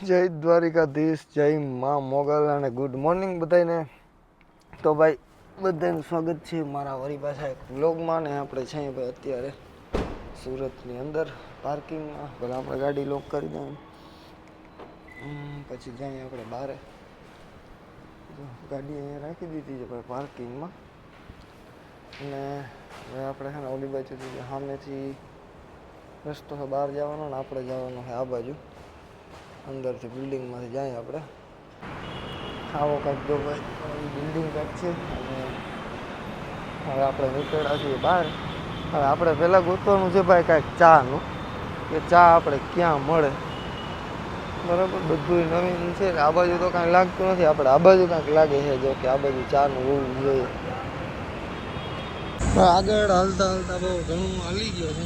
જય દ્વારિકાધીશ, જય માં મોગલ અને ગુડ મોર્નિંગ બધાને. તો ભાઈ બધાનું સ્વાગત છે મારા વરી પાછા એક વ્લોગમાં. ને આપણે છે ભાઈ અત્યારે સુરતની અંદર પાર્કિંગમાં. પહેલાં આપણે ગાડી લોક કરી દઈએ, પછી જઈએ આપણે બહાર. ગાડી અહીંયા રાખી દીધી છે ભાઈ પાર્કિંગમાં. અને હવે આપણે છે ને ઓલી બાજુથી સામેથી રસ્તો બહાર જવાનો ને આપણે જવાનો છે આ બાજુ અંદરથી બિલ્ડિંગમાંથી જાય આપણે. આવો કાંઈક જો ભાઈ બિલ્ડિંગ કાંઈક છે. અને હવે આપણે નીકળ્યા છીએ બહાર. હવે આપણે પહેલાં ગોતવાનું છે ભાઈ કાંઈક ચાનું, કે ચા આપણે ક્યાં મળે. બરાબર, બધું નવીન છે. આ બાજુ તો કાંઈ લાગતું નથી, આપણે આ બાજુ કાંઈક લાગે છે. જો કે આ બાજુ ચાનું હોવું જોઈએ. આગળ હાલતા હાલતા બહુ ઘણું હાલી ગયો છે,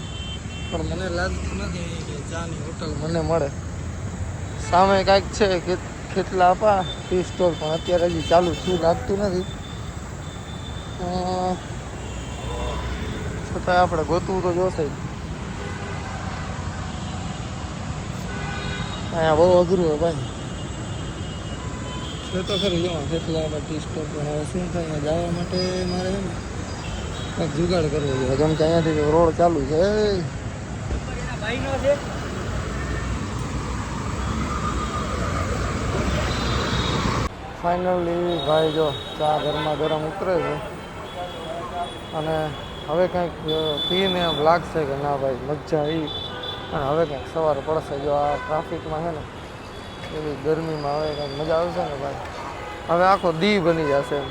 પણ મને લાગતું નથી કે ચાની હોટલ મને મળે. સામે કાંઈક છે કે કેટલા આપા ટી સ્ટોલ, પણ અત્યારે હજી ચાલુ શું લાગતું નથી. છતાં આપણે ગોતવું તો જોશે જ. અહીંયા બહુ અઘરું હોય ભાઈ. છે તો ખરું જો કેટલા આપણા ટી સ્ટોલ, પણ હવે શું થાય જવા માટે મારે કંઈક જુગાડ કરવો જોઈએ. કેમ કે અહીંયાથી રોડ ચાલુ છે. ફાઇનલી ભાઈ જો ચા ગરમા ગરમ ઉતરે છે. અને હવે કંઈક પીને એમ લાગશે કે ના ભાઈ મજા આવી. અને હવે કંઈક સવાર પડશે. જો આ ટ્રાફિકમાં છે ને એવી ગરમીમાં હવે કંઈક મજા આવશે ને ભાઈ. હવે આખો દી બની જશે એમ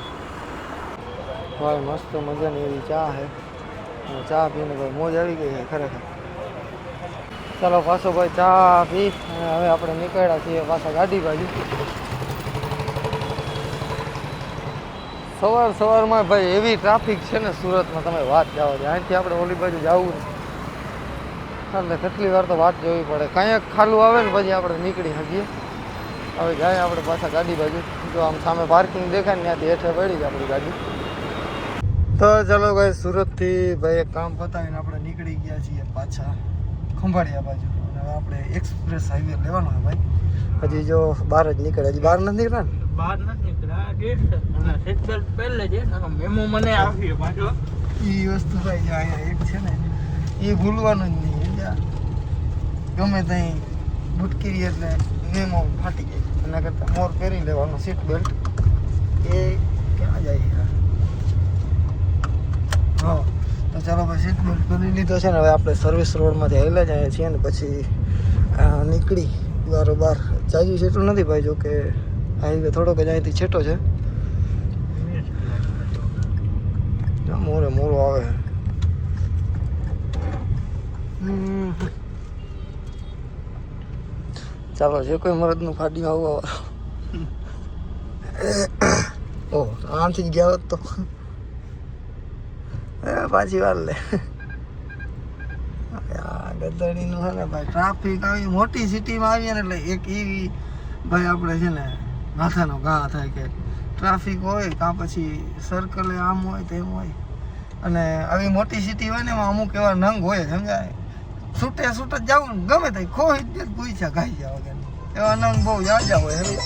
ભાઈ. મસ્ત મજાની એવી ચા છે. ચા પીને ભાઈ મોજ આવી ગઈ છે ખરેખર. ચાલો પાછો ભાઈ ચા પી અને હવે આપણે નીકળ્યા છીએ પાછા ગાડી બાજુ. સવારમાં ભાઈ એવી ટ્રાફિક છે ને સુરતમાં, તમે વાત જાઓ. અહીંથી આપણે ઓલી બાજુ જવું ને એટલે કેટલી વાર તો વાત જોવી પડે. કાંઈક ખાલું આવે ને પછી આપણે નીકળી શકીએ. હવે જાય આપણે પાછા ગાડી બાજુ. જો આમ સામે પાર્કિંગ દેખાય ને ત્યાંથી હેઠે પડી જાય આપણી ગાડી. તો ચાલો ભાઈ સુરતથી ભાઈ એક કામ પતાવીને આપણે નીકળી ગયા છીએ પાછા ખંભાળિયા બાજુ. અને હવે આપણે એક્સપ્રેસ હાઈવે લેવાનો હોય ભાઈ. હજી જો બહાર જ નીકળે, હજી બહાર નથી નીકળ્યા ને. બહાર નથી નીકળ્યા અને સીટ બેલ્ટ પહેલે છે. મેમો મને આવી પાછો એ વસ્તુ ભાઈ જો અહીંયા એક છે ને એ ભૂલવાનું જ નહીં. ગમે ત્યાં ભૂટકી એટલે મેમો ફાટી જાય. એના કરતાં મોર પહેરી લેવાનો સીટ બેલ્ટ. એ ક્યાં જાય? હા તો ચાલો ભાઈ સીટ બેલ્ટ પહેરી લીધો છે ને. હવે આપણે સર્વિસ રોડમાંથી હાલ્યા જઈએ છીએ ને પછી નીકળી બરોબર. જાજુ છેટું નથી ભાઈ, જો કે હાઈવે થોડોક જ અહીંથી છેટો છે. મોરે મોરો આવે. ચાલો જે કોઈ મરદનું ફાડીમાં આવવા ઓહ આમથી જ ગયા હોત તો પાછી વાર લે. ગદડીનું છે ને ભાઈ ટ્રાફિક આવી મોટી સિટીમાં આવીએ ને એટલે એક એવી ભાઈ આપણે છે ને માથાનો ઘા થાય કે ટ્રાફિક હોય કાં પછી સર્કલે આમ હોય તેમ હોય. અને આવી મોટી સિટી હોય ને એમાં અમુક એવા નંગ હોય સમજાય. છૂટે છૂટ જ જવું ને ગમે તે ખોઈ જ પૂછ્યા ખાઈ જાવ કે એવા નંગ બહુ યાજા હોય. હવે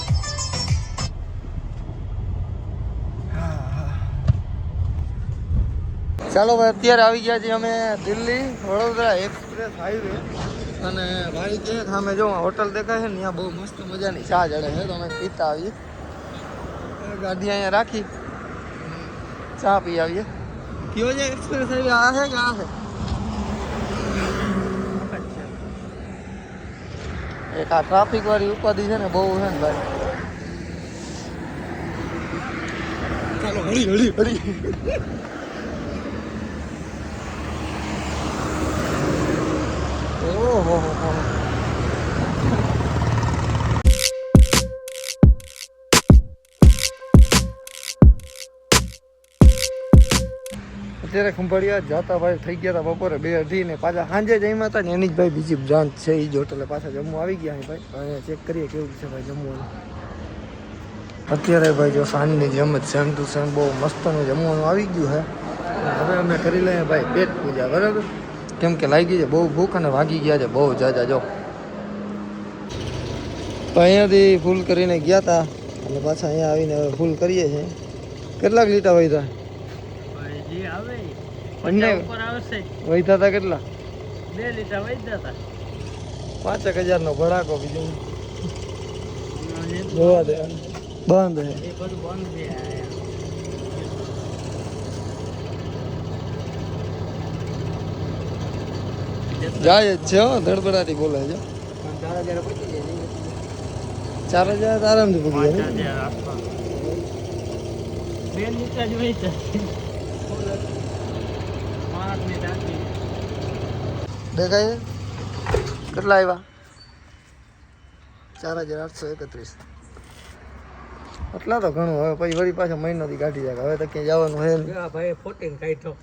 ચાલો ભાઈ અત્યારે આવી ગયા છીએ અમે દિલ્હી વડોદરા એક્સપ્રેસ હાઈવે. અને ભાઈ કે સામે જો હોટલ દેખાય છે ને ત્યાં બહુ મસ્ત મજાની ચા જડે છે. તો અમે પીતા આવીએ. ગાડી અહીંયા રાખી ચા પી આવીએ. કયો છે એક્સપ્રેસ હાઈવે? આ છે કે આ છે? એક આ ટ્રાફિક વાળી ઉપાધિ છે ને બહુ છે ને ભાઈ. ચાલો હળી હળી હળી. ઓહો અત્યારે ખંભાળિયા જતા ભાઈ થઈ ગયા હતા બપોરે 2:30 ને પાછા સાંજે જમ્યા હતા ને. એની જ ભાઈ બીજી બ્રાન્ચ છે એ જ હોટલે પાછા જમવા આવી ગયા ભાઈ. અહીંયા ચેક કરીએ કેવું છે ભાઈ જમવાનું. અત્યારે ભાઈ જો સાંજની જેમ જ સેમ ટુ સેમ બહુ મસ્તનું જમવાનું આવી ગયું છે. હવે અમે કરી લઈએ ભાઈ પેટ પૂજા બરાબર. કેમ કે લાગી છે બહુ ભૂખ અને વાગી ગયા છે બહુ જાજા. જો તો અહીંયાથી ફૂલ કરીને ગયા હતા અને પાછા અહીંયા આવીને હવે ફૂલ કરીએ છીએ. કેટલાક લીટા વહીતા જે આવે એમને ઉપર આવશે વહીતા હતા કેટલા? 2 લીટર વહી જતા 5,000નો ભડાકો બીજું જોવા દે બંધ હે. એ બધું બંધ છે જાય જ છે હો, ધડબડાટી બોલે છે. 4,000 પતી જાય 4,000 આરામથી પૂરી જાય. 5,000 આસપાસ 2 લીટર જ વહી જશે 5 ની ટાંકી દેખાય છે? કેટલા આવ્યા? 4,831. એટલા તો ઘણું. હવે પછી વળી પાછા મહિનોથી કાઢી જાય. હવે તો ક્યાંય જવાનું હે નહીં. ભાઈ 14 કાઢ્યો